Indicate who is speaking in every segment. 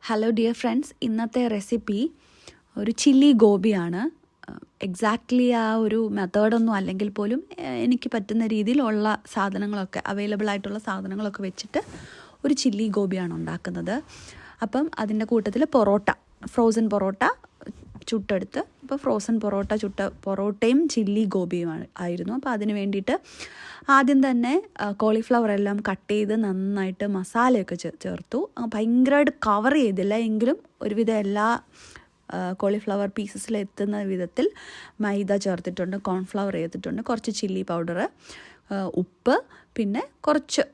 Speaker 1: Hello dear friends, ഇന്നത്തെ recipe ഒരു chilli ഗോബിയാണ്. Exactly ആ ഒരു മെത്തേഡൊന്നും അല്ലെങ്കിൽ പോലും എനിക്ക് പറ്റുന്ന രീതിയിലുള്ള സാധനങ്ങളൊക്കെ അവൈലബിൾ ആയിട്ടുള്ള സാധനങ്ങളൊക്കെ വെച്ചിട്ട് ഒരു ചില്ലി ഗോബിയാണ് ഉണ്ടാക്കുന്നത്. അപ്പം അതിൻ്റെ കൂട്ടത്തിൽ ഫ്രോസൺ പൊറോട്ട ചുട്ടെടുത്ത്, ഇപ്പോൾ ഫ്രോസൺ പൊറോട്ടയും ചില്ലി ഗോബിയും ആയിരുന്നു. അപ്പോൾ അതിന് വേണ്ടിയിട്ട് ആദ്യം തന്നെ കോളിഫ്ലവർ എല്ലാം കട്ട് ചെയ്ത് നന്നായിട്ട് മസാലയൊക്കെ ചേർത്തു. ഭയങ്കരമായിട്ട് കവർ ചെയ്തില്ല, എങ്കിലും ഒരുവിധം എല്ലാ കോളിഫ്ലവർ പീസസിലെത്തുന്ന വിധത്തിൽ മൈദ ചേർത്തിട്ടുണ്ട്, കോൺഫ്ലവർ ചെയ്തിട്ടുണ്ട്, കുറച്ച് ചില്ലി പൗഡർ, ഉപ്പ്, പിന്നെ കുറച്ച്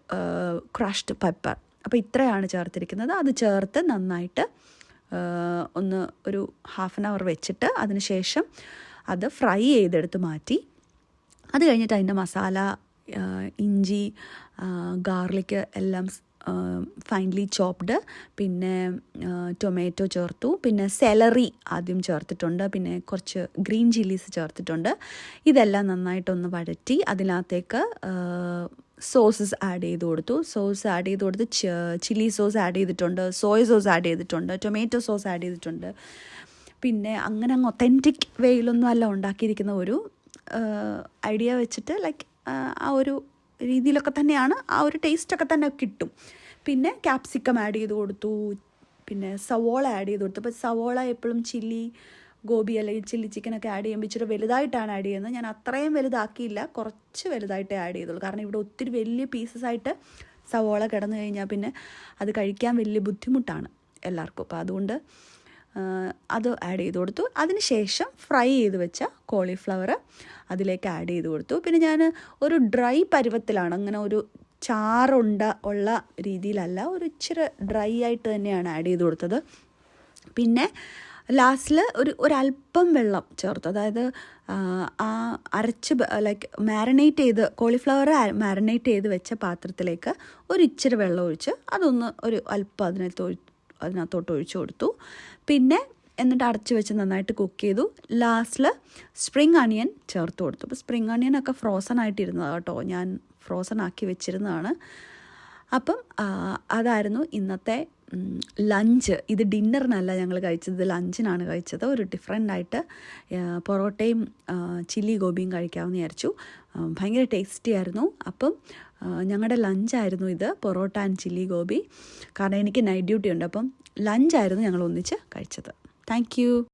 Speaker 1: ക്രഷ്ഡ് പെപ്പർ. അപ്പോൾ ഇത്രയാണ് ചേർത്തിരിക്കുന്നത്. അത് ചേർത്ത് നന്നായിട്ട് ഒന്ന് ഒരു ഹാഫ് ആൻ അവർ വെച്ചിട്ട് അതിന് ശേഷം അത് ഫ്രൈ ചെയ്തെടുത്ത് മാറ്റി. അത് കഴിഞ്ഞിട്ട് അതിൻ്റെ മസാല, ഇഞ്ചി, ഗാർലിക് എല്ലാം ഫൈൻലി ചോപ്ഡ്, പിന്നെ ടൊമാറ്റോ ചേർത്തു, പിന്നെ സെലറി ആദ്യം ചേർത്തിട്ടുണ്ട്, പിന്നെ കുറച്ച് ഗ്രീൻ ചില്ലീസ് ചേർത്തിട്ടുണ്ട്. ഇതെല്ലാം നന്നായിട്ടൊന്ന് വഴറ്റി അതിനകത്തേക്ക് സോസസ് ആഡ് ചെയ്ത് കൊടുത്തു. ചില്ലി സോസ് ആഡ് ചെയ്തിട്ടുണ്ട്, സോയ സോസ് ആഡ് ചെയ്തിട്ടുണ്ട്, ടൊമാറ്റോ സോസ് ആഡ് ചെയ്തിട്ടുണ്ട്. പിന്നെ അങ്ങനെ അങ്ങ് ഒത്തൻറ്റിക് വേയിലൊന്നും അല്ല ഉണ്ടാക്കിയിരിക്കുന്ന ഒരു ഐഡിയ വെച്ചിട്ട് ലൈക്ക് ആ ഒരു രീതിയിലൊക്കെ തന്നെയാണ്, ആ ഒരു ടേസ്റ്റൊക്കെ തന്നെ കിട്ടും. പിന്നെ ക്യാപ്സിക്കം ആഡ് ചെയ്ത് കൊടുത്തു, പിന്നെ സവോള ആഡ് ചെയ്ത് കൊടുത്തു. അപ്പോൾ സവോള എപ്പോഴും ചില്ലി ഗോബി അല്ലെങ്കിൽ ചില്ലി ചിക്കനൊക്കെ ആഡ് ചെയ്യുമ്പോൾ ഇച്ചിരി വലുതായിട്ടാണ് ആഡ് ചെയ്യുന്നത്. ഞാൻ അത്രയും വലുതാക്കിയില്ല, കുറച്ച് വലുതായിട്ടേ ആഡ് ചെയ്തുള്ളൂ. കാരണം ഇവിടെ ഒത്തിരി വലിയ പീസസായിട്ട് സവോള കിടന്നു കഴിഞ്ഞാൽ പിന്നെ അത് കഴിക്കാൻ വലിയ ബുദ്ധിമുട്ടാണ് എല്ലാവർക്കും. അപ്പോൾ അതുകൊണ്ട് അത് ആഡ് ചെയ്ത് കൊടുത്തു. അതിന് ശേഷം ഫ്രൈ ചെയ്ത് വെച്ച കോളിഫ്ലവർ അതിലേക്ക് ആഡ് ചെയ്ത് കൊടുത്തു. പിന്നെ ഞാൻ ഒരു ഡ്രൈ പരുവത്തിലാണ്, അങ്ങനെ ഒരു ഉള്ള രീതിയിലല്ല, ഒരു ഇച്ചിരി ഡ്രൈ ആയിട്ട് തന്നെയാണ് ആഡ് ചെയ്ത് കൊടുത്തത്. പിന്നെ ലാസ്റ്റിൽ ഒരല്പം വെള്ളം ചേർത്തു. അതായത് ആ അരച്ച് ലൈക്ക് മാരിനേറ്റ് ചെയ്ത് കോളിഫ്ലവർ മാരിനേറ്റ് ചെയ്ത് വെച്ച പാത്രത്തിലേക്ക് ഒരു ഇച്ചിരി വെള്ളം ഒഴിച്ച് അതൊന്ന് ഒരു അല്പം അതിനകത്തോട്ട് ഒഴിച്ചു കൊടുത്തു. പിന്നെ എന്നിട്ട് അടച്ച് വെച്ച് നന്നായിട്ട് കുക്ക് ചെയ്തു. ലാസ്റ്റിൽ സ്പ്രിങ് അണിയൻ ചേർത്ത് കൊടുത്തു. അപ്പോൾ സ്പ്രിങ് അണിയനൊക്കെ ഫ്രോസൺ ആയിട്ടിരുന്നതാണ് കേട്ടോ, ഞാൻ ഫ്രോസൺ ആക്കി വെച്ചിരുന്നതാണ്. അപ്പം അതായിരുന്നു ഇന്നത്തെ ലഞ്ച്. ഇത് ഡിന്നറിനല്ല ഞങ്ങൾ കഴിച്ചത്, ലഞ്ചിനാണ് കഴിച്ചത്. ഒരു ഡിഫറെൻ്റായിട്ട് പൊറോട്ടയും ചില്ലി ഗോബിയും കഴിക്കാമെന്ന് വിചാരിച്ചു. ഭയങ്കര ടേസ്റ്റി ആയിരുന്നു. അപ്പം ഞങ്ങളുടെ ലഞ്ചായിരുന്നു ഇത്, പൊറോട്ട ആൻഡ് ചില്ലി ഗോബി. കാരണം എനിക്ക് നൈറ്റ് ഡ്യൂട്ടി ഉണ്ട്, അപ്പം ലഞ്ചായിരുന്നു ഞങ്ങൾ ഒന്നിച്ച് കഴിച്ചത്. Thank you.